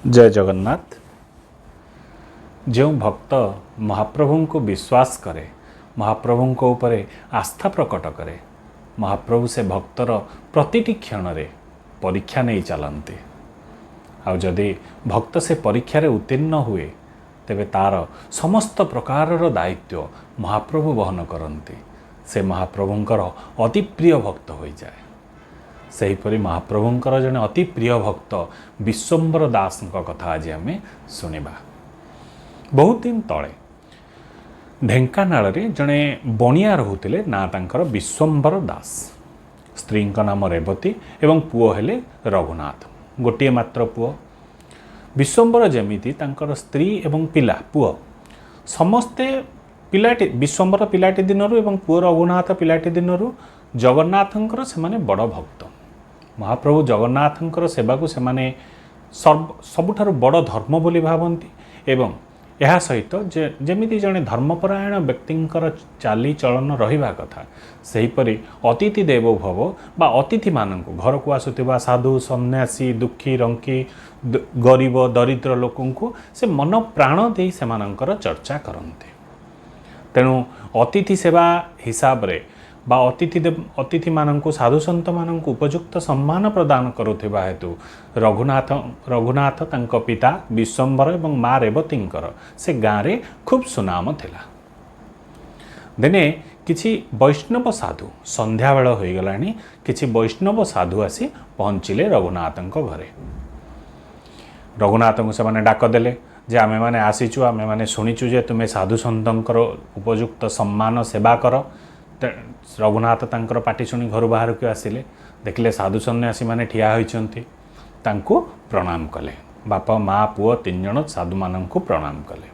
जय जगन्नाथ। जो भक्त महाप्रभु को विश्वास करे, महाप्रभु को ऊपर आस्था प्रकट करे, महाप्रभु से भक्तर प्रतिटी क्षण रे परीक्षा नहीं चलते। आउ जदि भक्त से परीक्षा रे उत्तीर्ण हुए तेबे तार समस्त प्रकार दायित्व महाप्रभु वहन करते। से महाप्रभुंकर अति प्रिय भक्त हो जाए। सेहीपरि महाप्रभुंकर जने अति प्रिय भक्त विश्वम्बर दास कथा आज आम शुणा। बहुत दिन तले ढेंकानाल रे जने बणिया रोते ना तांकर विश्वम्बर दास। स्त्री नाम रेवती एवं पुओ हेले रघुनाथ, गोटे मात्र पुओ। विश्वम्बर जमीती तांकर स्त्री एवं पिला पुओ समस्ते पिलाटी विश्वम्बर पिलाटी दिनरू एवं पुओ रघुनाथ पिलाटी दिनरू जगन्नाथंकर से माने बड़ भक्त। महाप्रभु जगन्नाथंकर सेवा को सेमाने सबुठारु बड़ धर्म बोली भावती। एवं यह सहित जेमिति जड़े धर्मपरायण व्यक्तिंकर चाली चलन रहिबा कथा सेहीपरि अतिथि देवो भव बा अतिथि माननकु घर को आसुथिबा साधु सन्यासी दुखी रंकी गरीब दरिद्र लोकंकु से मन प्राण दे सेमानंकर चर्चा करते। तेणु अतिथि सेवा हिसाब रे बा अतिथि माननकु साधु संत माननकु उपयुक्त सम्मान प्रदान करुथिबा हेतु रघुनाथ तांको पिता विश्वम्बर एवं माँ रेवतींकर से गाँव रे खूब सुनाम थिला। दिने किछि वैष्णव साधु संध्या बेल हो गलानी, किछि वैष्णव साधु आसी पहुँचिले रघुनाथंको घरे। रघुनाथंको से माने डाक देले जे आमे माने आसीचु, आमे माने शुणिचु जे तुमे साधु संतंकर उपयुक्त सम्मान सेवा कर। रघुनाथ तांकर पाटी शुणी घर बाहर को आसिले, देखिले साधु सन्यासी माने ठिया होइचंती, तांको प्रणाम कले। बापा माँ पुओ तीन जण साधु माननकु प्रणाम कले।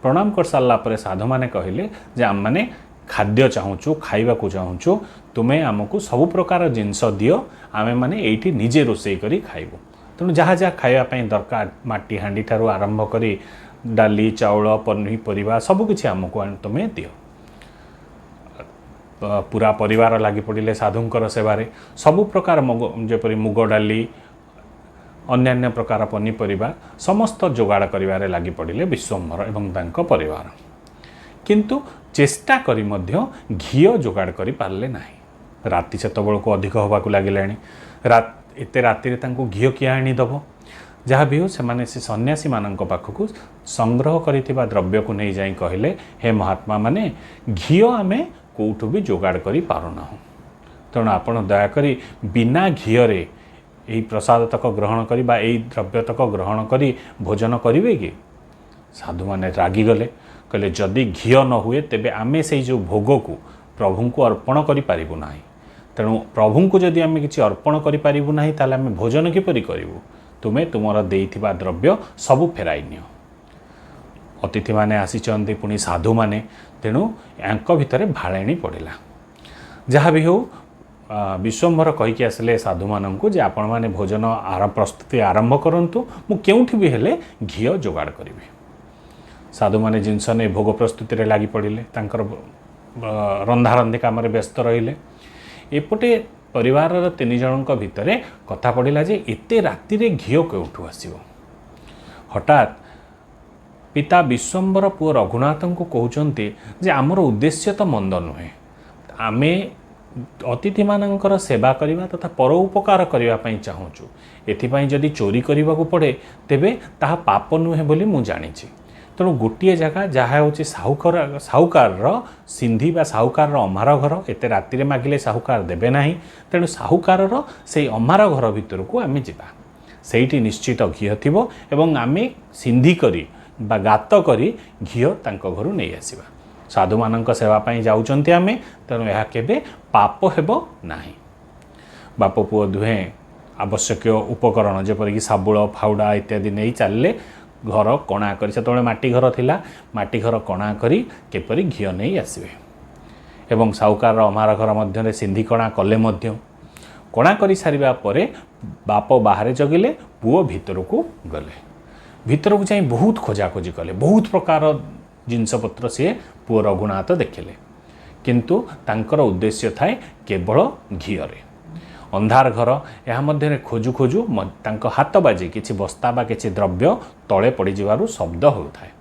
प्रणाम कर सारला परे साधु माने कहिले जे आम माने खाद्य चाहूचु, खाइबा को चाहूचु, तुमे आमको सब प्रकार जिनस दियो, आमे माने एइठी निजे रोषेई करी खाइबो। तेणु जहाँ जहाँ खाइबा पई दरकार माटी हांडी ठारू आरंभ करी डाली चाउल पनीपरिबा सबकिछि आमको तुमे दियो। पूरा परिवार लगी पड़े साधुंकर सेवारे सबु प्रकार जेपरि मुग डाली अन्यान्य प्रकार पनीपरिबा समस्त जोगाड़ करिवारे लगी पड़े विश्वम्भर एवं तांको परिवार। किंतु चेष्टा करी मध्य घीओ जोगाड़ करि पारले नाही। राति सेतबेल को अधिक होबाकू लागिलाणी। एते राति रे तांको घीओ किया आनी दबो। जहाँ भी हो सेमाने से सन्यासी माननक पाखकू संग्रह करिथिबा द्रव्य को नहीं जाई कहले, हे महात्मा माने घीओ आमे कोठू भी जोगाड़ करी पारुना। तेणु आपण दयाकरी बिना घीरे यही प्रसाद तक ग्रहण करी बा यही द्रव्य तक ग्रहण करी भोजन करिवे कि? साधु माने रागिगले, कहले जदि घी न हुए तेबे आमे से जो भोग को प्रभु को अर्पण करि पारिबु नाही। तेणु प्रभु को जदि आमे किछि अर्पण करि पारिबु नाही ताले आमे भोजन किपरि करिबु? तुमे तुमर देइथिबा द्रव्य सबु फेराइ नियो। अतिथि माने आसीचंती पुणी साधु माने, तेणु यांक भितर भाळेणी पड़िला। जहाँ भी हो विश्वम्भर कहीकि आसिले साधु माननकु जे आपण माने भोजन प्रस्तुति आरंभ करंतु, मु केउठी भी हेले घीओ जोगाड़ करिवे। साधु माने जिनस ने भोग प्रस्तुति रे लागि पड़िले, तांकर रंधारंधी काम रे व्यस्त रहिले। एपटे परिवार तीन जनक भितर कथा पड़िला जे एते राति रे घीओ केउठु आसीबो। हठात पिता विश्वम्बर पुओ रघुनाथ को कहते जे आमर उद्देश्य तो मंद नुहे, आमे अतिथि मानकर सेवा करवा तथा परोपकार करने चाहूँ। एथिपाई जदि चोरी करने को पड़े तेबे ताहा पाप नुहे बोली मु जानिछि। तेणु गोटे जगह जहाँ हूँ साहुकार सिंधी बा साहुकार अमार घर, एते राति रे मागिले साहुकार देबे नाही। तेणु साहुकार से अमार घर भितर को आमे जिबा, सेठी निश्चित घी थिबो एवं आमे सिंधी करी बा गात करी घीओ तांको घरु नहीं आसीबा। साधु माननक सेवा पई जाउचंती आमे, तेणु यह केबे पाप हेबो नाही। बाप पुओ दुहे आवश्यक उपकरण जेपरिक साबुल फाउडा इत्यादि नहीं चलले घर कणा करी, सेतबेले माटी घर थिला, माटी घर कणा करी केपरि घीओ नहीं आसीबे। एवं साहुकार अमार घर मध्य सिंधी कणा कले मध्य कणा करी सारिबा परे बाप बाहरे जगिले, पुओ भितर को गले। भितर को जाई बहुत खोजाखोजी कले, बहुत प्रकार जिनसपत्र सी पुओ रघुनाथ देखिले, किंतु तांकर उद्देश्य थाए केवल घीरे। अंधार घर या मध्य खोजु खोजु हाथ बाजी किसी बस्ता बा किसी द्रव्य तले पड़ जावर शब्द होता है।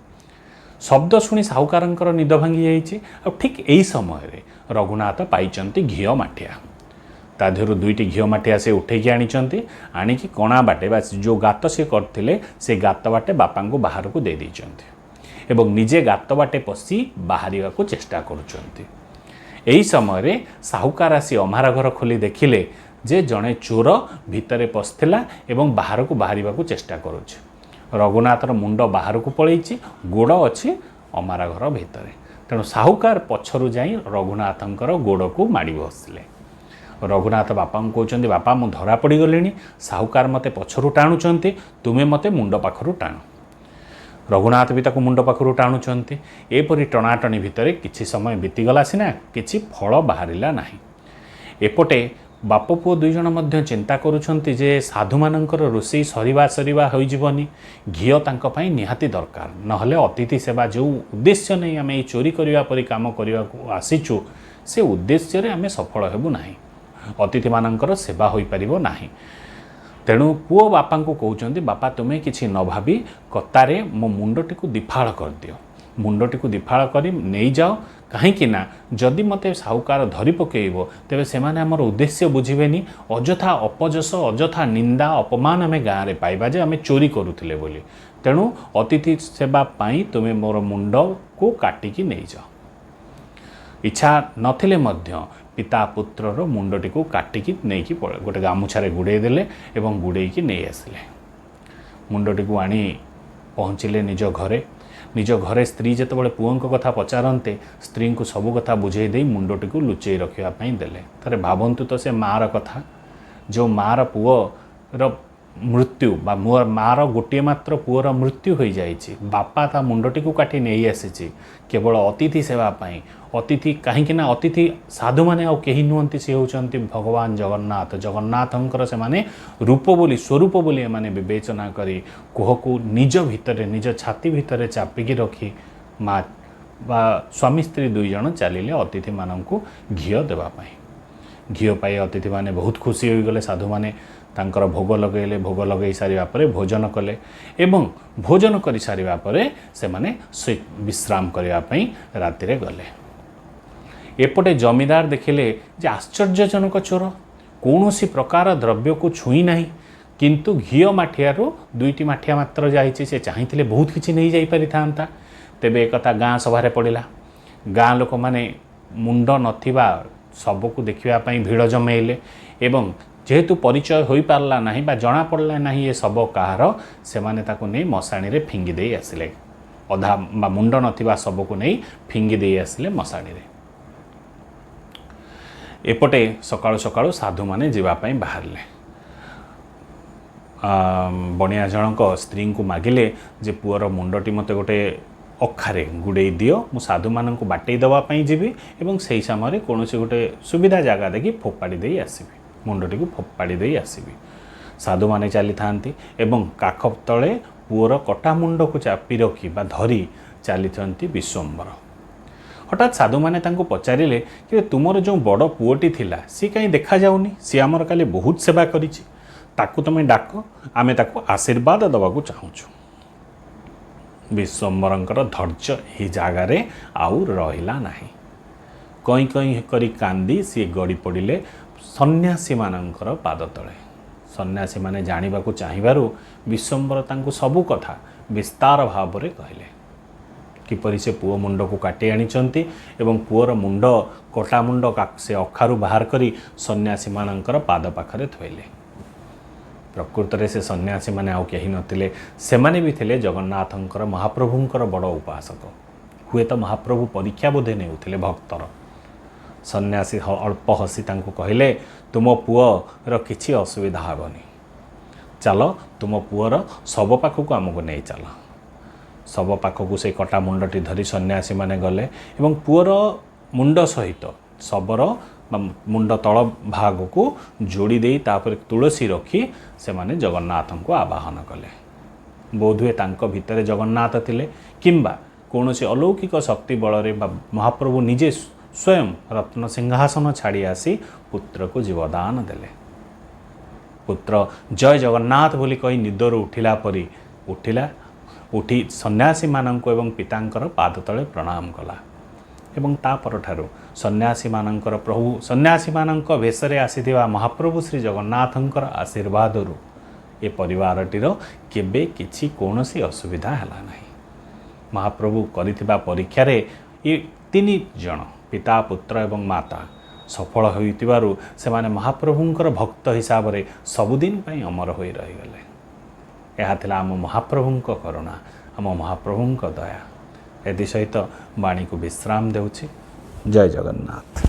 शब्द शुणी साहुकार निद भांगी जाइए। ठीक यही समय रघुनाथ पाई घी माठिया ता देहरु दुईटी घी माठिया से उठेकी आनिकी कणा बाटे बा जो गात से करथिले से गात बाटे बापा को बाहर को दे देइचंती एवं निजे गात बाटे पशि बाहर को चेष्टा करुचंती। यही समय साहुकार आसी अमारा घर खोली देखिले जे जड़े चोर भितरे पशिला एवं बाहर को बाहर को चेष्टा करुचे। रघुनाथर मुंड बाहर को पलैछि गोड़ अच्छी अमारा घर भितर। तेणु साहुकार पछरु जाई रघुनाथंकर गोड़ को माड़ी बसिले। रघुनाथ बापा को कहते बापा मु धरा पड़ गली साहुकार मते पछरु टाणुचंती तुमे मते मुंड पाखरु टाण। रघुनाथ भी ताकू मुंड पाखरु टाणुचंती। एपरी टणाटणी भितर किछि समय बीतीगला सिना किछि फल बाहरिला नाही। एपटे बाप पुओ दुई जण मध्य चिंता करुछंती जे साधु मानकर रोषेई सरीवा होई जीवनी घीओ तांक पई निहाती दरकार नहले अतिथि सेवा जो उद्देश्य नहीं आम ये चोरी करने परी काम करने को आसीचु से उद्देश्य रे आमे सफल हेबु नाही। अतिथि मानकर सेवा होई परिबो नाही। तेणु पुओ बापा को कहउचंती बापा तुमे किछि न भाबी कतारे मो मुंडटी को दिफाळ कर दियो मुंडटी को दिफाळ करी नहीं जाओ कहीं ना जदि मते साहुकार धरी पकेइबो तेबे सेमाने हमर उद्देश्य बुझिबेनी अजथा अपजस अजथा निंदा अपमान आमे गाँ रे पाइबा जे आमे चोरी करुथिले बोली। तेणु अतिथि सेवा पाई तुमे मोर मुंड को काटिकी नहीं जाओ। इच्छा नथिले मध्य पिता पुत्रर मुंडटी को काटिकी नहीं कि गोटे गामुछारे गुड़े देले एवं गुड़ेकी नहीं आसिले। मुंडटी को आनी पहुँचिले निज घरे स्त्री जितेबाला पुओं कथा पचारते स्त्री को सबू कथा बुझे दे मुंडटी को लुचई रखापी देले। थे भावतु तो से मार कथा जो मार पुओर मृत्यु बा मार गोटे मात्र पुओर मृत्यु हो जाइए बापा ता मुंडटी को काटी नहीं आसी केवल अतिथि सेवाई। अतिथि कहीं अतिथि साधु माने आउ केही नुहंती से होचंती भगवान जगन्नाथ जगन्नाथंकर से माने रूप बोली स्वरूप बोली माने विवेचना करी कोह को निज भितर निज छाती भितर चापिकी रखी माँ बा स्वामी स्त्री दुई जन चलिले अतिथि माननकु घीओ देवाई। घीओ पाई अतिथि माने बहुत खुशी हो गले। साधु माने तांकर भोग लगेले भोग लगे सारिबा परे भोजन कले एवं भोजन करि सारिबा परे से माने विश्राम करिबा पई रातिरे गले। एपटे जमीदार देखिले जे आश्चर्यजनक चोर कौन सी प्रकार द्रव्य को छुई नहीं किंतु घीओ माठियारू दुईटी माठिया मात्र जाइए से चाहिए बहुत किसी नहीं जाई पारि थांता। तेबे एक गाँ सभारे पड़िला। गाँ लोक माने मुंड नथिबा सबको देखिबा पई भीड़ जमेइले एवं जेहेतु परिचय हो पारला नहीं बा जना पड़ला नहीं ये सब कहार से माने ताको नहीं मशाणी रे फिंगी दे आसिले। अधा बा मुंड नथिबा सबको नहीं फिंगी दे आसिले मशाणी रे। एपटे सकाळु सकाळु साधु माने जीवापाई बाहरले। बणिया जनक स्त्री को मागिले जे पुअर मुंडटी मते गोटे अखारे गुड़े दियो मु साधु मानक बाटे देवाई जीवी एवं से समय कौन गोटे सुविधा जगह देखी फोपाड़ी दे आसबि मुंडटी को फोपाड़ी दे आसबि। साधु माने चली थांती एवं काख तले पुअर कटा मुंड को चापी रखी बा धरी चली विश्वम्बर। हठात साधु माने तांको पचारिले कि तुमर जो बड़ पुओटी थिला सी कहीं देखा जाउनी सी आमर काले बहुत सेवा करिछि ताकू तुम डाक आमे ताकू आशीर्वाद दवाकू चाहूछु। विश्वम्बरंकर धैर्य ही जगार आउ रहिला नाही। कई कई करी कांदी सी गड़ी पड़िले सन्यासी मानंकर पाद तले। सन्यासी माने जानिबाकू चाहिबारु विश्वम्बर तांको सबु कथा विस्तार भाव रे कहले किपरि से पुओ मुंड को काटी आनिचंती एवं पुओर मुंड कटा मुंड से अखारु बाहर करी सन्यासी मानंकर पाद पाखरे थोइले। प्रकृत रे से सन्यासी माने आउ केही नथिले सेमाने भी थिले जगन्नाथंकर महाप्रभुंकर बड़ उपासक। हुए तो महाप्रभु परीक्षा बोधे नेउथिले भक्तर। सन्यासी अल्प हसी तांको कहले तुम पुओर किछि असुविधा हेबनी चल तुम पुओर सब पाखक आमको नहीं चल। सब पाखक से कटा मुंडटी धरी सन्यासी माने गले एवं पुअर मुंड सहित सबर मुंड तल भाग को जोड़ी दे तापर तुलसी रखी से माने जगन्नाथ को आवाहन कले। बोधुए तांको भितरे जगन्नाथ थिले किंबा कौन से अलौकिक शक्ति बल रे महाप्रभु निजे स्वयं रत्न सिंहासन छाड़ी आसी पुत्र को जीवदान देले। ପୁତ୍ର ଜୟ ଜଗନ୍ନାଥ ବୋଲି କହି ନିଦରୁ ଉଠିଲା ପରି ଉଠି ସନ୍ନ୍ୟାସୀମାନଙ୍କୁ ଏବଂ ପିତାଙ୍କର ପାଦ ତଳେ ପ୍ରଣାମ କଲା। ଏବଂ ତା ପରଠାରୁ ସନ୍ନ୍ୟାସୀମାନଙ୍କ ବେଶରେ ଆସିଥିବା ମହାପ୍ରଭୁ ଶ୍ରୀ ଜଗନ୍ନାଥଙ୍କର ଆଶୀର୍ବାଦରୁ ଏ ପରିବାରଟିର କେବେ କିଛି କୌଣସି ଅସୁବିଧା ହେଲା ନାହିଁ। ମହାପ୍ରଭୁ କରିଥିବା ପରୀକ୍ଷାରେ ଏ 3 ଜଣ ପିତା ପୁତ୍ର ଏବଂ ମାତା ସଫଳ ହୋଇଥିବାରୁ ସେମାନେ ମହାପ୍ରଭୁଙ୍କର ଭକ୍ତ ହିସାବରେ ସବୁଦିନ ପାଇଁ ଅମର ହୋଇ ରହିଗଲେ। ଏହା ଥିଲା ଆମ ମହାପ୍ରଭୁଙ୍କ କରୁଣା, ଆମ ମହାପ୍ରଭୁଙ୍କ ଦୟା। ଏଥିସହିତ ବାଣୀକୁ ବିଶ୍ରାମ ଦେଉଛି। ଜୟ ଜଗନ୍ନାଥ।